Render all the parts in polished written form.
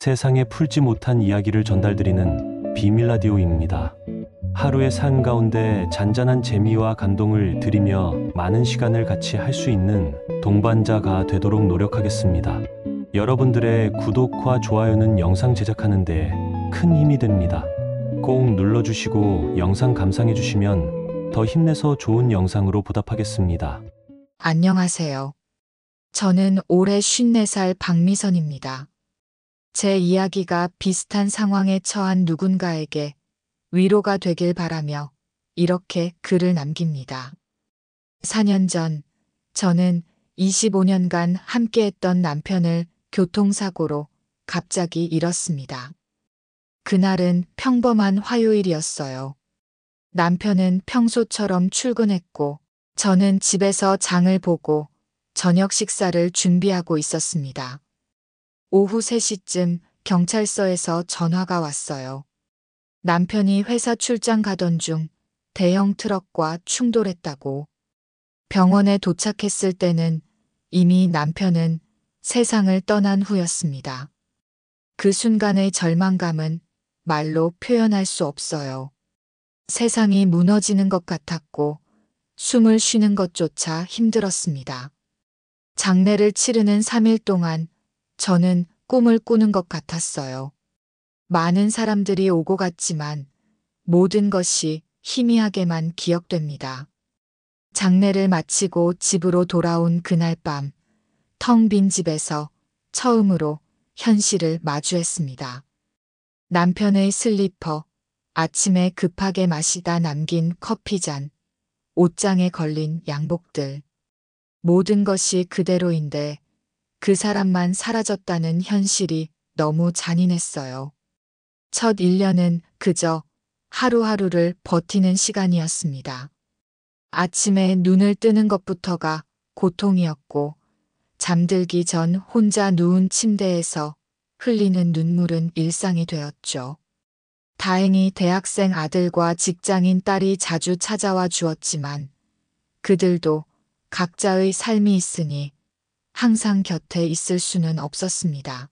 세상에 풀지 못한 이야기를 전달드리는 비밀 라디오입니다. 하루의 삶 가운데 잔잔한 재미와 감동을 드리며 많은 시간을 같이 할 수 있는 동반자가 되도록 노력하겠습니다. 여러분들의 구독과 좋아요는 영상 제작하는 데 큰 힘이 됩니다. 꼭 눌러주시고 영상 감상해주시면 더 힘내서 좋은 영상으로 보답하겠습니다. 안녕하세요. 저는 올해 54살 박미선입니다. 제 이야기가 비슷한 상황에 처한 누군가에게 위로가 되길 바라며 이렇게 글을 남깁니다. 4년 전, 저는 25년간 함께했던 남편을 교통사고로 갑자기 잃었습니다. 그날은 평범한 화요일이었어요. 남편은 평소처럼 출근했고, 저는 집에서 장을 보고 저녁 식사를 준비하고 있었습니다. 오후 3시쯤 경찰서에서 전화가 왔어요. 남편이 회사 출장 가던 중 대형 트럭과 충돌했다고. 병원에 도착했을 때는 이미 남편은 세상을 떠난 후였습니다. 그 순간의 절망감은 말로 표현할 수 없어요. 세상이 무너지는 것 같았고 숨을 쉬는 것조차 힘들었습니다. 장례를 치르는 3일 동안 저는 꿈을 꾸는 것 같았어요. 많은 사람들이 오고 갔지만 모든 것이 희미하게만 기억됩니다. 장례를 마치고 집으로 돌아온 그날 밤, 텅 빈 집에서 처음으로 현실을 마주했습니다. 남편의 슬리퍼, 아침에 급하게 마시다 남긴 커피잔, 옷장에 걸린 양복들. 모든 것이 그대로인데 그 사람만 사라졌다는 현실이 너무 잔인했어요. 첫 1년은 그저 하루하루를 버티는 시간이었습니다. 아침에 눈을 뜨는 것부터가 고통이었고 잠들기 전 혼자 누운 침대에서 흘리는 눈물은 일상이 되었죠. 다행히 대학생 아들과 직장인 딸이 자주 찾아와 주었지만 그들도 각자의 삶이 있으니 항상 곁에 있을 수는 없었습니다.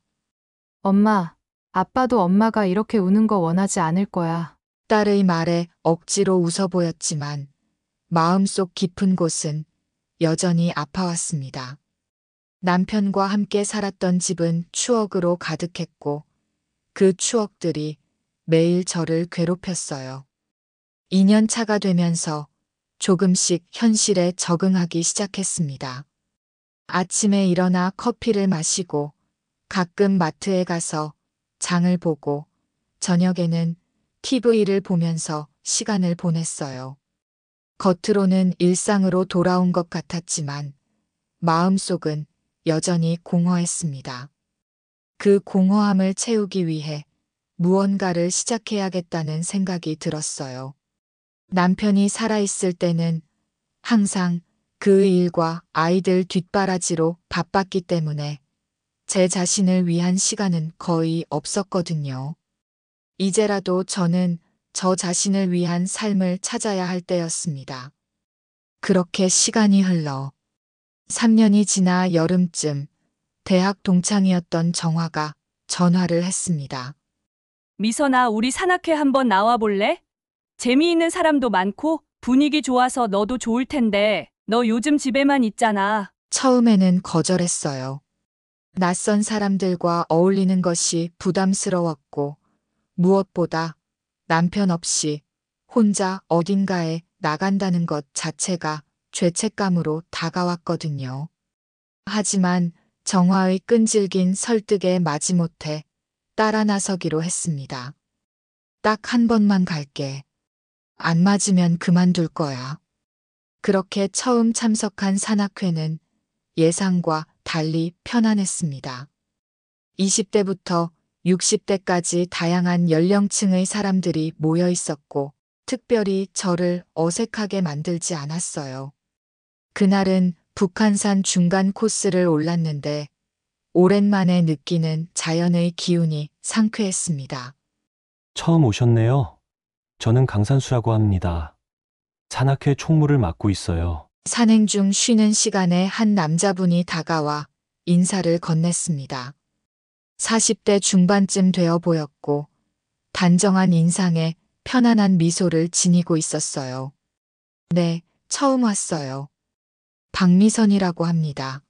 엄마, 아빠도 엄마가 이렇게 우는 거 원하지 않을 거야. 딸의 말에 억지로 웃어 보였지만 마음속 깊은 곳은 여전히 아파왔습니다. 남편과 함께 살았던 집은 추억으로 가득했고 그 추억들이 매일 저를 괴롭혔어요. 2년 차가 되면서 조금씩 현실에 적응하기 시작했습니다. 아침에 일어나 커피를 마시고 가끔 마트에 가서 장을 보고 저녁에는 TV를 보면서 시간을 보냈어요. 겉으로는 일상으로 돌아온 것 같았지만 마음속은 여전히 공허했습니다. 그 공허함을 채우기 위해 무언가를 시작해야겠다는 생각이 들었어요. 남편이 살아있을 때는 항상 그 일과 아이들 뒷바라지로 바빴기 때문에 제 자신을 위한 시간은 거의 없었거든요. 이제라도 저는 저 자신을 위한 삶을 찾아야 할 때였습니다. 그렇게 시간이 흘러 3년이 지나 여름쯤 대학 동창이었던 정화가 전화를 했습니다. 미선아, 우리 산악회 한번 나와 볼래? 재미있는 사람도 많고 분위기 좋아서 너도 좋을 텐데 너 요즘 집에만 있잖아. 처음에는 거절했어요. 낯선 사람들과 어울리는 것이 부담스러웠고 무엇보다 남편 없이 혼자 어딘가에 나간다는 것 자체가 죄책감으로 다가왔거든요. 하지만 정화의 끈질긴 설득에 마지못해 따라 나서기로 했습니다. 딱 한 번만 갈게. 안 맞으면 그만둘 거야. 그렇게 처음 참석한 산악회는 예상과 달리 편안했습니다. 20대부터 60대까지 다양한 연령층의 사람들이 모여 있었고 특별히 저를 어색하게 만들지 않았어요. 그날은 북한산 중간 코스를 올랐는데 오랜만에 느끼는 자연의 기운이 상쾌했습니다. 처음 오셨네요. 저는 강산수라고 합니다. 산악회 총무를 맡고 있어요. 산행 중 쉬는 시간에 한 남자분이 다가와 인사를 건넸습니다. 40대 중반쯤 되어 보였고 단정한 인상에 편안한 미소를 지니고 있었어요. 네, 처음 왔어요. 박미선이라고 합니다.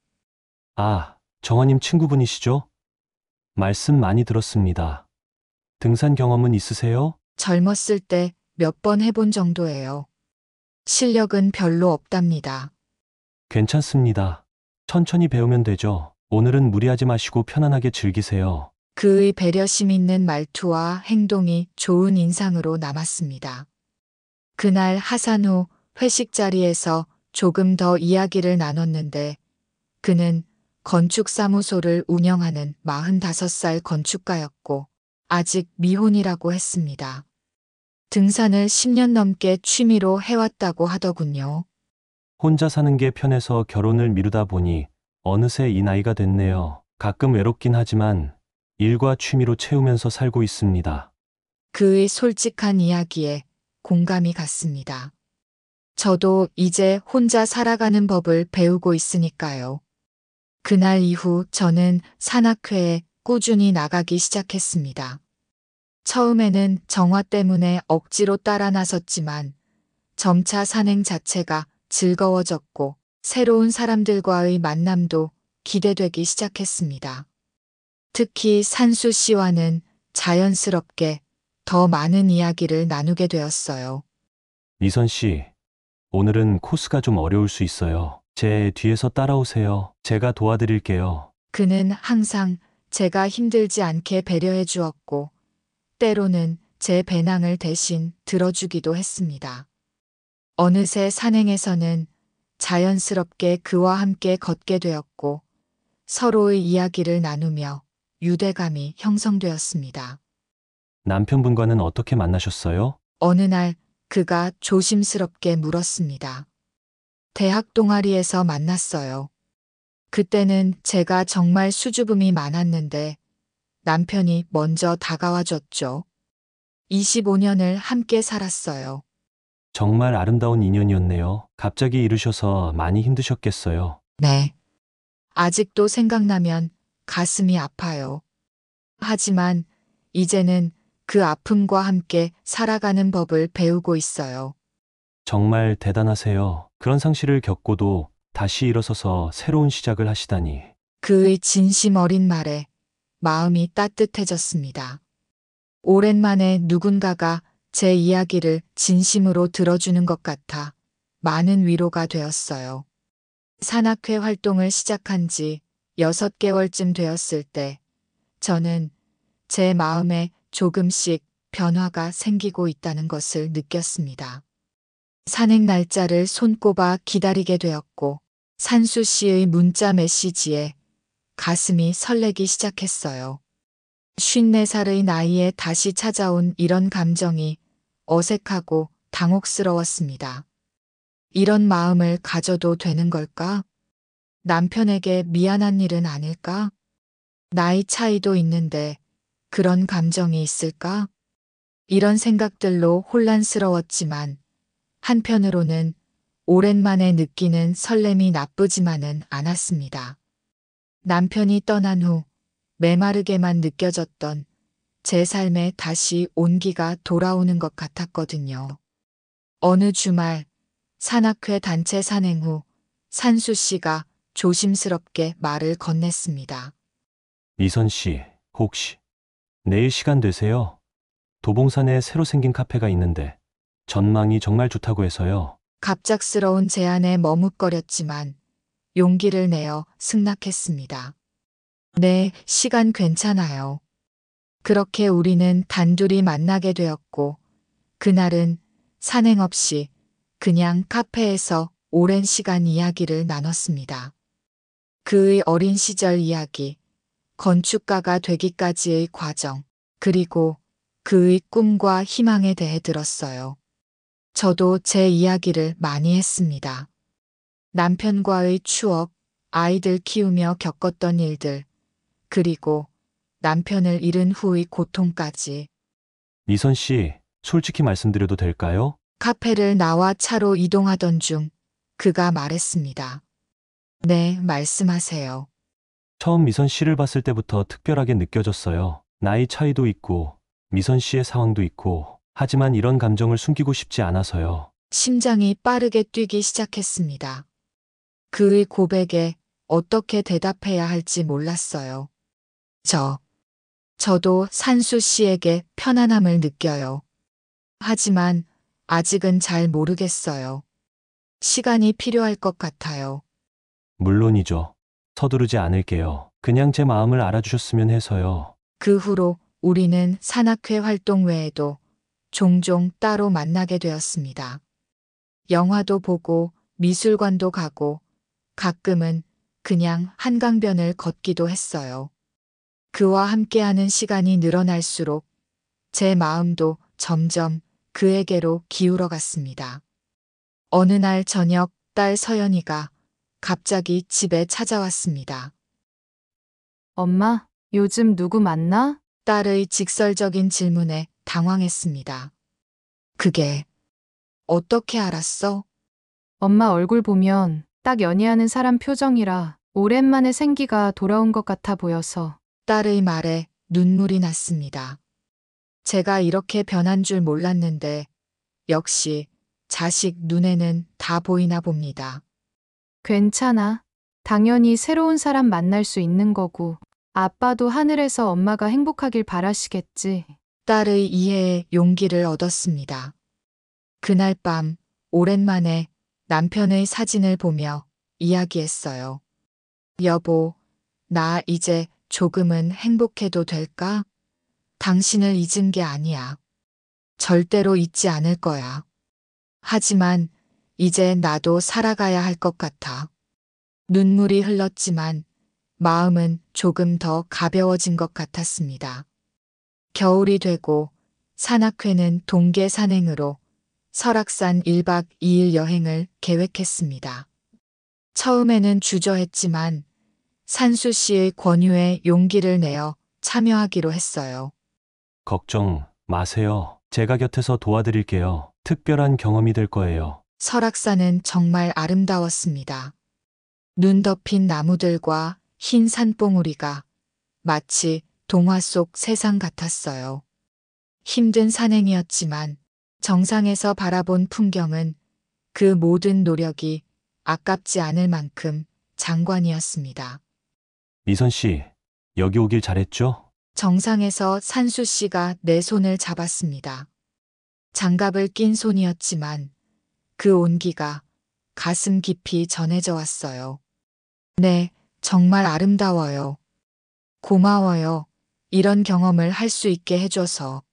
아, 정화님 친구분이시죠? 말씀 많이 들었습니다. 등산 경험은 있으세요? 젊었을 때 몇 번 해본 정도예요. 실력은 별로 없답니다. 괜찮습니다. 천천히 배우면 되죠. 오늘은 무리하지 마시고 편안하게 즐기세요. 그의 배려심 있는 말투와 행동이 좋은 인상으로 남았습니다. 그날 하산 후 회식 자리에서 조금 더 이야기를 나눴는데 그는 건축사무소를 운영하는 45살 건축가였고 아직 미혼이라고 했습니다. 등산을 10년 넘게 취미로 해왔다고 하더군요. 혼자 사는 게 편해서 결혼을 미루다 보니 어느새 이 나이가 됐네요. 가끔 외롭긴 하지만 일과 취미로 채우면서 살고 있습니다. 그의 솔직한 이야기에 공감이 갔습니다. 저도 이제 혼자 살아가는 법을 배우고 있으니까요. 그날 이후 저는 산악회에 꾸준히 나가기 시작했습니다. 처음에는 정화 때문에 억지로 따라 나섰지만 점차 산행 자체가 즐거워졌고 새로운 사람들과의 만남도 기대되기 시작했습니다. 특히 산수 씨와는 자연스럽게 더 많은 이야기를 나누게 되었어요. 미선 씨, 오늘은 코스가 좀 어려울 수 있어요. 제 뒤에서 따라오세요. 제가 도와드릴게요. 그는 항상 제가 힘들지 않게 배려해 주었고 때로는 제 배낭을 대신 들어주기도 했습니다. 어느새 산행에서는 자연스럽게 그와 함께 걷게 되었고 서로의 이야기를 나누며 유대감이 형성되었습니다. 남편분과는 어떻게 만나셨어요? 어느 날 그가 조심스럽게 물었습니다. 대학 동아리에서 만났어요. 그때는 제가 정말 수줍음이 많았는데 남편이 먼저 다가와 줬죠. 25년을 함께 살았어요. 정말 아름다운 인연이었네요. 갑자기 이르셔서 많이 힘드셨겠어요. 네. 아직도 생각나면 가슴이 아파요. 하지만 이제는 그 아픔과 함께 살아가는 법을 배우고 있어요. 정말 대단하세요. 그런 상실을 겪고도 다시 일어서서 새로운 시작을 하시다니. 그의 진심 어린 말에 마음이 따뜻해졌습니다. 오랜만에 누군가가 제 이야기를 진심으로 들어주는 것 같아 많은 위로가 되었어요. 산악회 활동을 시작한 지 6개월쯤 되었을 때 저는 제 마음에 조금씩 변화가 생기고 있다는 것을 느꼈습니다. 산행 날짜를 손꼽아 기다리게 되었고 산수 씨의 문자 메시지에 가슴이 설레기 시작했어요. 54살의 나이에 다시 찾아온 이런 감정이 어색하고 당혹스러웠습니다. 이런 마음을 가져도 되는 걸까? 남편에게 미안한 일은 아닐까? 나이 차이도 있는데 그런 감정이 있을까? 이런 생각들로 혼란스러웠지만 한편으로는 오랜만에 느끼는 설렘이 나쁘지만은 않았습니다. 남편이 떠난 후 메마르게만 느껴졌던 제 삶에 다시 온기가 돌아오는 것 같았거든요. 어느 주말 산악회 단체 산행 후 산수 씨가 조심스럽게 말을 건넸습니다. 미선 씨, 혹시 내일 시간 되세요? 도봉산에 새로 생긴 카페가 있는데 전망이 정말 좋다고 해서요. 갑작스러운 제안에 머뭇거렸지만 용기를 내어 승낙했습니다. 네, 시간 괜찮아요. 그렇게 우리는 단둘이 만나게 되었고 그날은 산행 없이 그냥 카페에서 오랜 시간 이야기를 나눴습니다. 그의 어린 시절 이야기, 건축가가 되기까지의 과정, 그리고 그의 꿈과 희망에 대해 들었어요. 저도 제 이야기를 많이 했습니다. 남편과의 추억, 아이들 키우며 겪었던 일들, 그리고 남편을 잃은 후의 고통까지. 미선 씨, 솔직히 말씀드려도 될까요? 카페를 나와 차로 이동하던 중 그가 말했습니다. 네, 말씀하세요. 처음 미선 씨를 봤을 때부터 특별하게 느껴졌어요. 나이 차이도 있고, 미선 씨의 상황도 있고, 하지만 이런 감정을 숨기고 싶지 않아서요. 심장이 빠르게 뛰기 시작했습니다. 그의 고백에 어떻게 대답해야 할지 몰랐어요. 저도 산수 씨에게 편안함을 느껴요. 하지만 아직은 잘 모르겠어요. 시간이 필요할 것 같아요. 물론이죠. 서두르지 않을게요. 그냥 제 마음을 알아주셨으면 해서요. 그 후로 우리는 산악회 활동 외에도 종종 따로 만나게 되었습니다. 영화도 보고 미술관도 가고 가끔은 그냥 한강변을 걷기도 했어요. 그와 함께하는 시간이 늘어날수록 제 마음도 점점 그에게로 기울어 갔습니다. 어느 날 저녁 딸 서연이가 갑자기 집에 찾아왔습니다. 엄마, 요즘 누구 만나? 딸의 직설적인 질문에 당황했습니다. 그게 어떻게 알았어? 엄마 얼굴 보면 딱 연애하는 사람 표정이라 오랜만에 생기가 돌아온 것 같아 보여서. 딸의 말에 눈물이 났습니다. 제가 이렇게 변한 줄 몰랐는데 역시 자식 눈에는 다 보이나 봅니다. 괜찮아. 당연히 새로운 사람 만날 수 있는 거고. 아빠도 하늘에서 엄마가 행복하길 바라시겠지. 딸의 이해에 용기를 얻었습니다. 그날 밤 오랜만에 남편의 사진을 보며 이야기했어요. 여보, 나 이제 조금은 행복해도 될까? 당신을 잊은 게 아니야. 절대로 잊지 않을 거야. 하지만 이제 나도 살아가야 할 것 같아. 눈물이 흘렀지만 마음은 조금 더 가벼워진 것 같았습니다. 겨울이 되고 산악회는 동계 산행으로 설악산 1박 2일 여행을 계획했습니다. 처음에는 주저했지만 산수 씨의 권유에 용기를 내어 참여하기로 했어요. 걱정 마세요. 제가 곁에서 도와드릴게요. 특별한 경험이 될 거예요. 설악산은 정말 아름다웠습니다. 눈 덮인 나무들과 흰 산봉우리가 마치 동화 속 세상 같았어요. 힘든 산행이었지만 정상에서 바라본 풍경은 그 모든 노력이 아깝지 않을 만큼 장관이었습니다. 미선 씨, 여기 오길 잘했죠? 정상에서 산수 씨가 내 손을 잡았습니다. 장갑을 낀 손이었지만 그 온기가 가슴 깊이 전해져 왔어요. 네, 정말 아름다워요. 고마워요. 이런 경험을 할 수 있게 해줘서.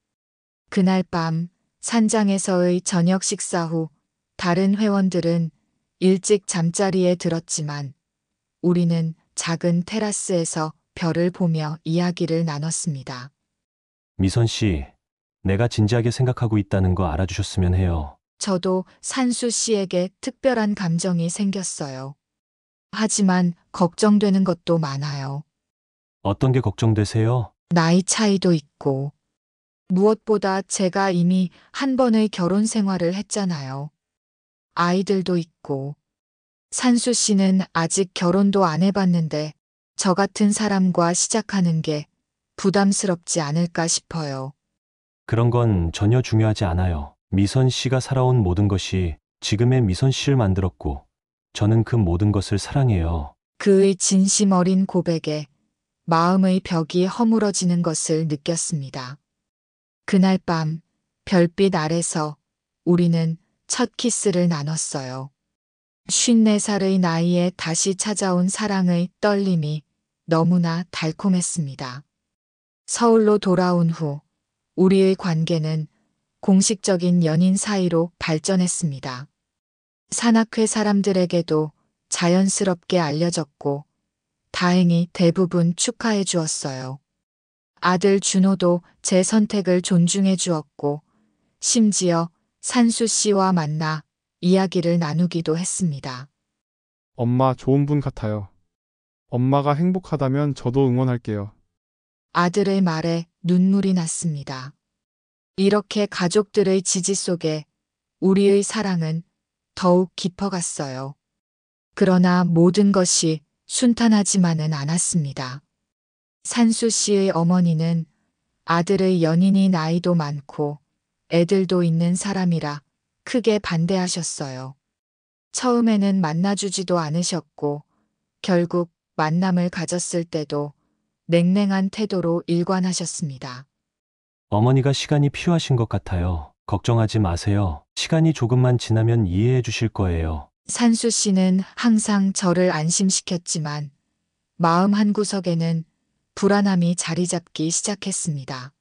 그날 밤 산장에서의 저녁 식사 후 다른 회원들은 일찍 잠자리에 들었지만 우리는 작은 테라스에서 별을 보며 이야기를 나눴습니다. 미선 씨, 내가 진지하게 생각하고 있다는 거 알아주셨으면 해요. 저도 산수 씨에게 특별한 감정이 생겼어요. 하지만 걱정되는 것도 많아요. 어떤 게 걱정되세요? 나이 차이도 있고, 무엇보다 제가 이미 한 번의 결혼 생활을 했잖아요. 아이들도 있고, 산수 씨는 아직 결혼도 안 해봤는데, 저 같은 사람과 시작하는 게 부담스럽지 않을까 싶어요. 그런 건 전혀 중요하지 않아요. 미선 씨가 살아온 모든 것이 지금의 미선 씨를 만들었고, 저는 그 모든 것을 사랑해요. 그의 진심 어린 고백에 마음의 벽이 허물어지는 것을 느꼈습니다. 그날 밤 별빛 아래서 우리는 첫 키스를 나눴어요. 54살의 나이에 다시 찾아온 사랑의 떨림이 너무나 달콤했습니다. 서울로 돌아온 후 우리의 관계는 공식적인 연인 사이로 발전했습니다. 산악회 사람들에게도 자연스럽게 알려졌고 다행히 대부분 축하해 주었어요. 아들 준호도 제 선택을 존중해 주었고 심지어 산수 씨와 만나 이야기를 나누기도 했습니다. 엄마 좋은 분 같아요. 엄마가 행복하다면 저도 응원할게요. 아들의 말에 눈물이 났습니다. 이렇게 가족들의 지지 속에 우리의 사랑은 더욱 깊어갔어요. 그러나 모든 것이 순탄하지만은 않았습니다. 산수 씨의 어머니는 아들의 연인이 나이도 많고 애들도 있는 사람이라 크게 반대하셨어요. 처음에는 만나주지도 않으셨고 결국 만남을 가졌을 때도 냉랭한 태도로 일관하셨습니다. 어머니가 시간이 필요하신 것 같아요. 걱정하지 마세요. 시간이 조금만 지나면 이해해 주실 거예요. 산수 씨는 항상 저를 안심시켰지만 마음 한구석에는 불안함이 자리 잡기 시작했습니다.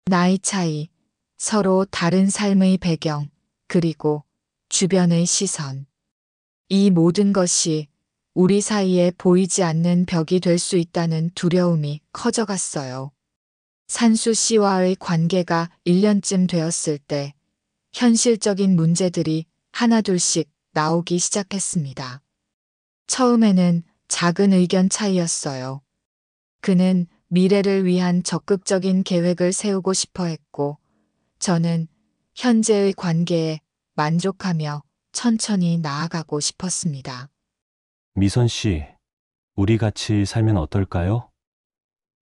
나이 차이, 서로 다른 삶의 배경, 그리고 주변의 시선. 이 모든 것이 우리 사이에 보이지 않는 벽이 될 수 있다는 두려움이 커져갔어요. 산수 씨와의 관계가 1년쯤 되었을 때 현실적인 문제들이 하나둘씩 나오기 시작했습니다. 처음에는 작은 의견 차이였어요. 그는 미래를 위한 적극적인 계획을 세우고 싶어 했고, 저는 현재의 관계에 만족하며 천천히 나아가고 싶었습니다. 미선 씨, 우리 같이 살면 어떨까요?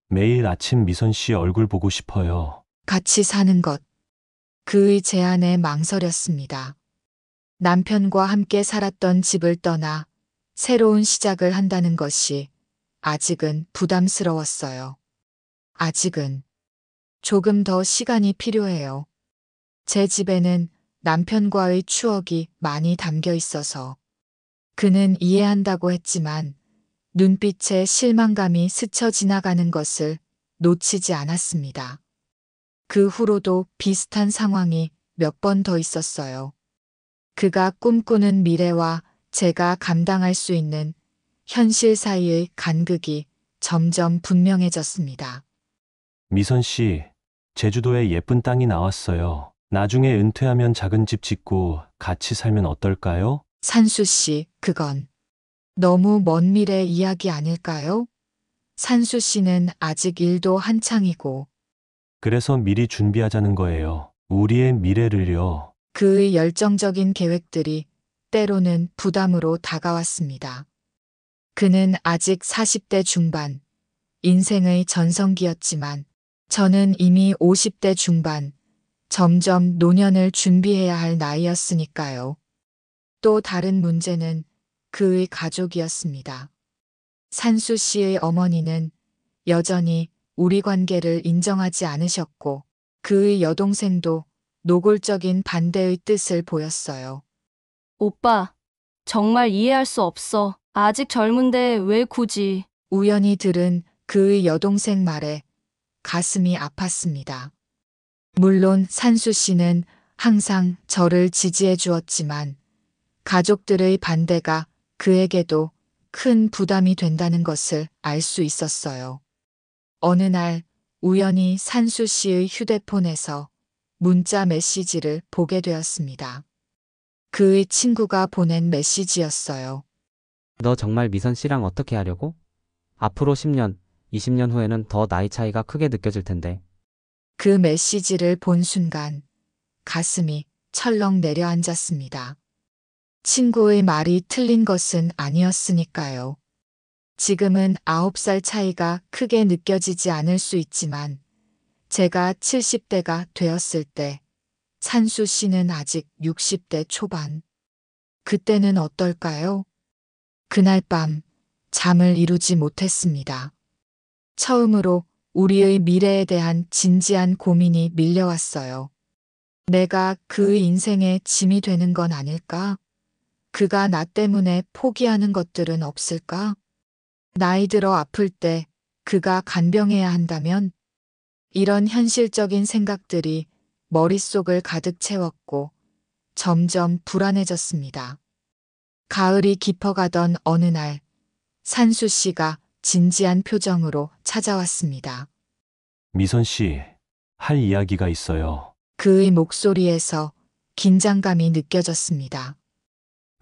매일 아침 미선 씨 얼굴 보고 싶어요. 같이 사는 것. 그의 제안에 망설였습니다. 남편과 함께 살았던 집을 떠나 새로운 시작을 한다는 것이 아직은 부담스러웠어요. 아직은 조금 더 시간이 필요해요. 제 집에는 남편과의 추억이 많이 담겨 있어서 그는 이해한다고 했지만 눈빛에 실망감이 스쳐 지나가는 것을 놓치지 않았습니다. 그 후로도 비슷한 상황이 몇 번 더 있었어요. 그가 꿈꾸는 미래와 제가 감당할 수 있는 현실 사이의 간극이 점점 분명해졌습니다. 미선 씨, 제주도에 예쁜 땅이 나왔어요. 나중에 은퇴하면 작은 집 짓고 같이 살면 어떨까요? 산수 씨, 그건 너무 먼 미래 이야기 아닐까요? 산수 씨는 아직 일도 한창이고 그래서 미리 준비하자는 거예요. 우리의 미래를요. 그의 열정적인 계획들이 때로는 부담으로 다가왔습니다. 그는 아직 40대 중반, 인생의 전성기였지만 저는 이미 50대 중반, 점점 노년을 준비해야 할 나이였으니까요. 또 다른 문제는 그의 가족이었습니다. 산수 씨의 어머니는 여전히 우리 관계를 인정하지 않으셨고 그의 여동생도 노골적인 반대의 뜻을 보였어요. 오빠, 정말 이해할 수 없어. 아직 젊은데 왜 굳이. 우연히 들은 그의 여동생 말에 가슴이 아팠습니다. 물론 산수 씨는 항상 저를 지지해 주었지만 가족들의 반대가 그에게도 큰 부담이 된다는 것을 알 수 있었어요. 어느 날 우연히 산수 씨의 휴대폰에서 문자 메시지를 보게 되었습니다. 그의 친구가 보낸 메시지였어요. 너 정말 미선 씨랑 어떻게 하려고? 앞으로 10년, 20년 후에는 더 나이 차이가 크게 느껴질 텐데. 그 메시지를 본 순간 가슴이 철렁 내려앉았습니다. 친구의 말이 틀린 것은 아니었으니까요. 지금은 9살 차이가 크게 느껴지지 않을 수 있지만 제가 70대가 되었을 때 산수 씨는 아직 60대 초반. 그때는 어떨까요? 그날 밤 잠을 이루지 못했습니다. 처음으로 우리의 미래에 대한 진지한 고민이 밀려왔어요. 내가 그의 인생의 짐이 되는 건 아닐까? 그가 나 때문에 포기하는 것들은 없을까? 나이 들어 아플 때 그가 간병해야 한다면? 이런 현실적인 생각들이 머릿속을 가득 채웠고 점점 불안해졌습니다. 가을이 깊어가던 어느 날 산수 씨가 진지한 표정으로 찾아왔습니다. 미선 씨, 할 이야기가 있어요. 그의 목소리에서 긴장감이 느껴졌습니다.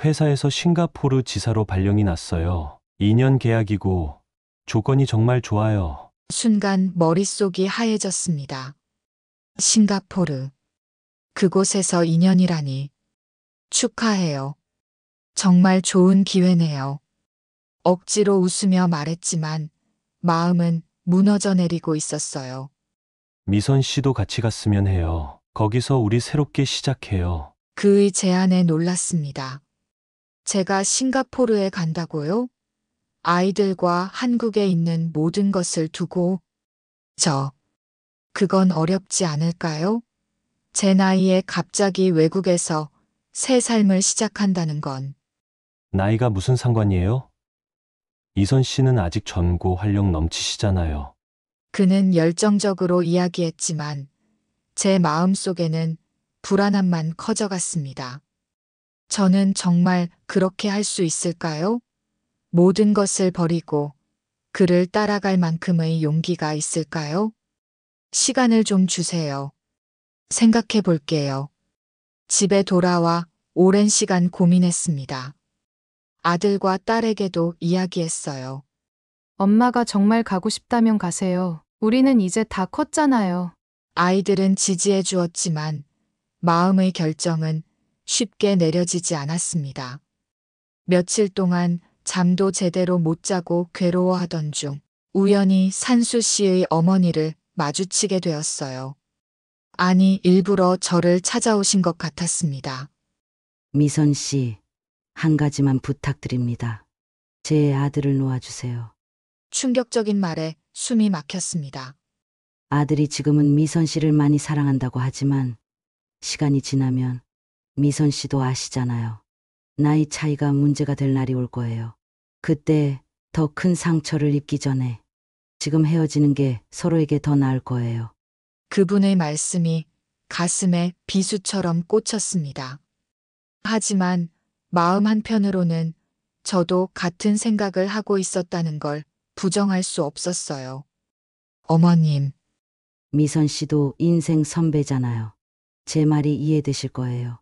회사에서 싱가포르 지사로 발령이 났어요. 2년 계약이고 조건이 정말 좋아요. 순간 머릿속이 하얘졌습니다. 싱가포르. 그곳에서 2년이라니. 축하해요. 정말 좋은 기회네요. 억지로 웃으며 말했지만 마음은 무너져 내리고 있었어요. 미선 씨도 같이 갔으면 해요. 거기서 우리 새롭게 시작해요. 그의 제안에 놀랐습니다. 제가 싱가포르에 간다고요? 아이들과 한국에 있는 모든 것을 두고 그건 어렵지 않을까요? 제 나이에 갑자기 외국에서 새 삶을 시작한다는 건 나이가 무슨 상관이에요? 이선 씨는 아직 젊고 활력 넘치시잖아요. 그는 열정적으로 이야기했지만 제 마음속에는 불안함만 커져갔습니다. 저는 정말 그렇게 할 수 있을까요? 모든 것을 버리고 그를 따라갈 만큼의 용기가 있을까요? 시간을 좀 주세요. 생각해 볼게요. 집에 돌아와 오랜 시간 고민했습니다. 아들과 딸에게도 이야기했어요. 엄마가 정말 가고 싶다면 가세요. 우리는 이제 다 컸잖아요. 아이들은 지지해 주었지만 마음의 결정은 쉽게 내려지지 않았습니다. 며칠 동안 잠도 제대로 못 자고 괴로워하던 중 우연히 산수 씨의 어머니를 마주치게 되었어요. 아니, 일부러 저를 찾아오신 것 같았습니다. 미선 씨, 한 가지만 부탁드립니다. 제 아들을 놓아주세요. 충격적인 말에 숨이 막혔습니다. 아들이 지금은 미선 씨를 많이 사랑한다고 하지만 시간이 지나면 미선 씨도 아시잖아요. 나이 차이가 문제가 될 날이 올 거예요. 그때 더 큰 상처를 입기 전에 지금 헤어지는 게 서로에게 더 나을 거예요. 그분의 말씀이 가슴에 비수처럼 꽂혔습니다. 하지만 마음 한편으로는 저도 같은 생각을 하고 있었다는 걸 부정할 수 없었어요. 어머님, 미선 씨도 인생 선배잖아요. 제 말이 이해되실 거예요.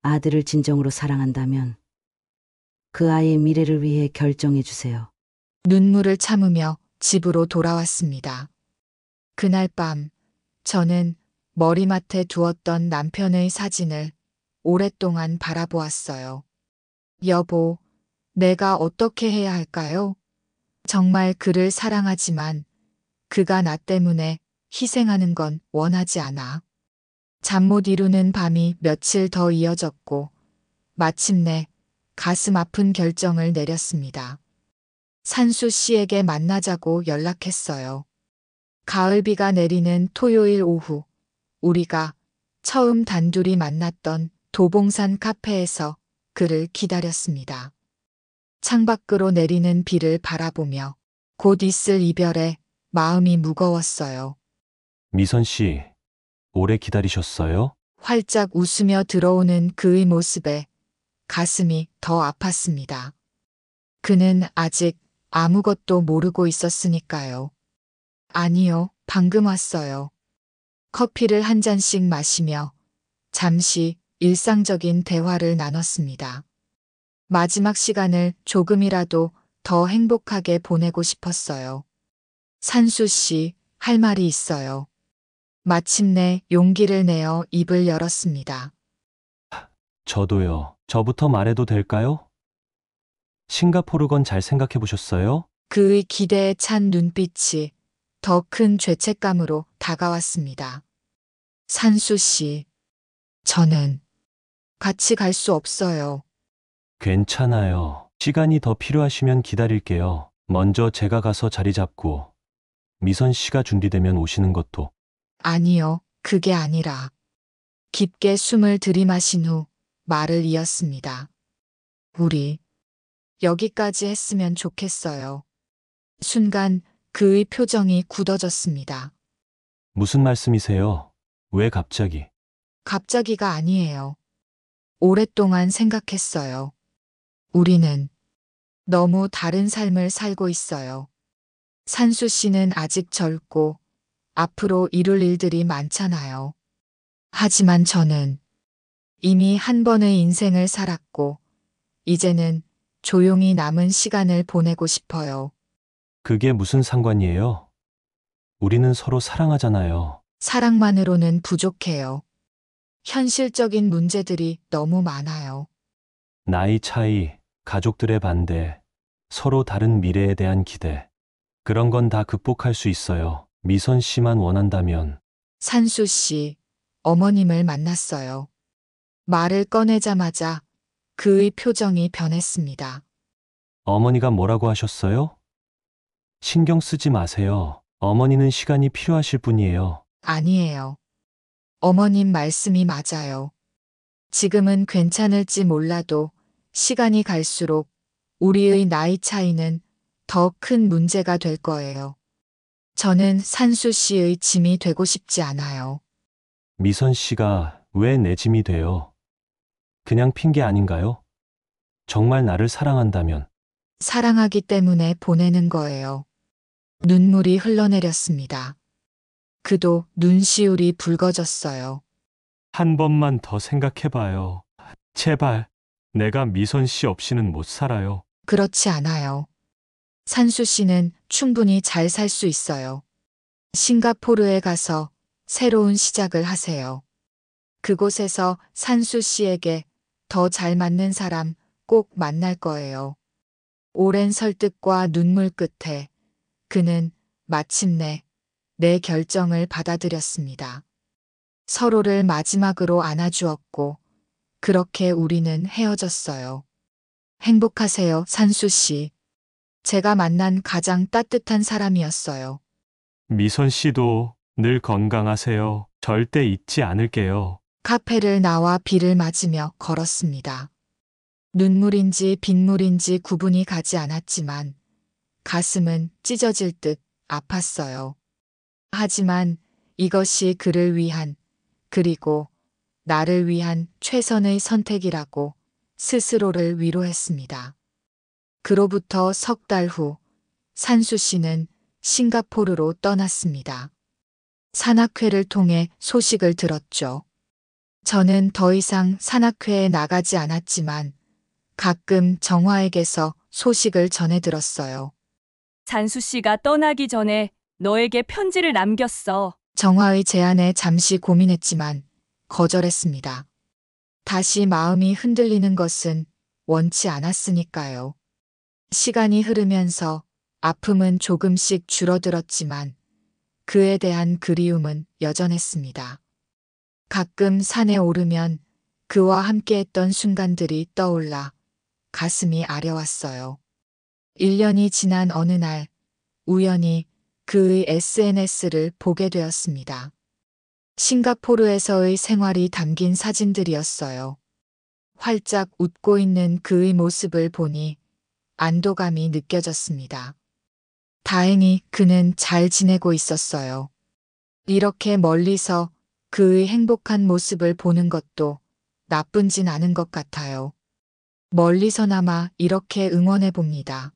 아들을 진정으로 사랑한다면 그 아이의 미래를 위해 결정해 주세요. 눈물을 참으며 집으로 돌아왔습니다. 그날 밤 저는 머리맡에 두었던 남편의 사진을 오랫동안 바라보았어요. 여보, 내가 어떻게 해야 할까요? 정말 그를 사랑하지만 그가 나 때문에 희생하는 건 원하지 않아. 잠 못 이루는 밤이 며칠 더 이어졌고 마침내 가슴 아픈 결정을 내렸습니다. 산수 씨에게 만나자고 연락했어요. 가을비가 내리는 토요일 오후, 우리가 처음 단둘이 만났던 도봉산 카페에서 그를 기다렸습니다. 창밖으로 내리는 비를 바라보며 곧 있을 이별에 마음이 무거웠어요. 미선 씨, 오래 기다리셨어요? 활짝 웃으며 들어오는 그의 모습에 가슴이 더 아팠습니다. 그는 아직 아무것도 모르고 있었으니까요. 아니요, 방금 왔어요. 커피를 한 잔씩 마시며 잠시 일상적인 대화를 나눴습니다. 마지막 시간을 조금이라도 더 행복하게 보내고 싶었어요. 산수 씨, 할 말이 있어요. 마침내 용기를 내어 입을 열었습니다. 저도요. 저부터 말해도 될까요? 싱가포르건 잘 생각해 보셨어요? 그의 기대에 찬 눈빛이 더 큰 죄책감으로 다가왔습니다. 산수 씨, 저는 같이 갈 수 없어요. 괜찮아요. 시간이 더 필요하시면 기다릴게요. 먼저 제가 가서 자리 잡고 미선 씨가 준비되면 오시는 것도. 아니요, 그게 아니라 깊게 숨을 들이마신 후 말을 이었습니다. 우리 여기까지 했으면 좋겠어요. 순간 그의 표정이 굳어졌습니다. 무슨 말씀이세요? 왜 갑자기? 갑자기가 아니에요. 오랫동안 생각했어요. 우리는 너무 다른 삶을 살고 있어요. 산수 씨는 아직 젊고 앞으로 이룰 일들이 많잖아요. 하지만 저는 이미 한 번의 인생을 살았고 이제는 조용히 남은 시간을 보내고 싶어요. 그게 무슨 상관이에요? 우리는 서로 사랑하잖아요. 사랑만으로는 부족해요. 현실적인 문제들이 너무 많아요. 나이 차이, 가족들의 반대, 서로 다른 미래에 대한 기대. 그런 건 다 극복할 수 있어요. 미선 씨만 원한다면. 산수 씨, 어머님을 만났어요. 말을 꺼내자마자 그의 표정이 변했습니다. 어머니가 뭐라고 하셨어요? 신경 쓰지 마세요. 어머니는 시간이 필요하실 뿐이에요. 아니에요. 어머님 말씀이 맞아요. 지금은 괜찮을지 몰라도 시간이 갈수록 우리의 나이 차이는 더 큰 문제가 될 거예요. 저는 산수 씨의 짐이 되고 싶지 않아요. 미선 씨가 왜 내 짐이 돼요? 그냥 핑계 아닌가요? 정말 나를 사랑한다면. 사랑하기 때문에 보내는 거예요. 눈물이 흘러내렸습니다. 그도 눈시울이 붉어졌어요. 한 번만 더 생각해봐요. 제발. 내가 미선 씨 없이는 못 살아요. 그렇지 않아요. 산수 씨는 충분히 잘 살 수 있어요. 싱가포르에 가서 새로운 시작을 하세요. 그곳에서 산수 씨에게 더 잘 맞는 사람 꼭 만날 거예요. 오랜 설득과 눈물 끝에 그는 마침내 내 결정을 받아들였습니다. 서로를 마지막으로 안아주었고, 그렇게 우리는 헤어졌어요. 행복하세요, 산수 씨. 제가 만난 가장 따뜻한 사람이었어요. 미선 씨도 늘 건강하세요. 절대 잊지 않을게요. 카페를 나와 비를 맞으며 걸었습니다. 눈물인지 빗물인지 구분이 가지 않았지만 가슴은 찢어질 듯 아팠어요. 하지만 이것이 그를 위한, 그리고 나를 위한 최선의 선택이라고 스스로를 위로했습니다. 그로부터 석 달 후 산수 씨는 싱가포르로 떠났습니다. 산악회를 통해 소식을 들었죠. 저는 더 이상 산악회에 나가지 않았지만 가끔 정화에게서 소식을 전해 들었어요. 산수 씨가 떠나기 전에 너에게 편지를 남겼어. 정화의 제안에 잠시 고민했지만 거절했습니다. 다시 마음이 흔들리는 것은 원치 않았으니까요. 시간이 흐르면서 아픔은 조금씩 줄어들었지만 그에 대한 그리움은 여전했습니다. 가끔 산에 오르면 그와 함께했던 순간들이 떠올라 가슴이 아려왔어요. 1년이 지난 어느 날 우연히 그의 SNS를 보게 되었습니다. 싱가포르에서의 생활이 담긴 사진들이었어요. 활짝 웃고 있는 그의 모습을 보니 안도감이 느껴졌습니다. 다행히 그는 잘 지내고 있었어요. 이렇게 멀리서 그의 행복한 모습을 보는 것도 나쁜진 않은 것 같아요. 멀리서나마 이렇게 응원해 봅니다.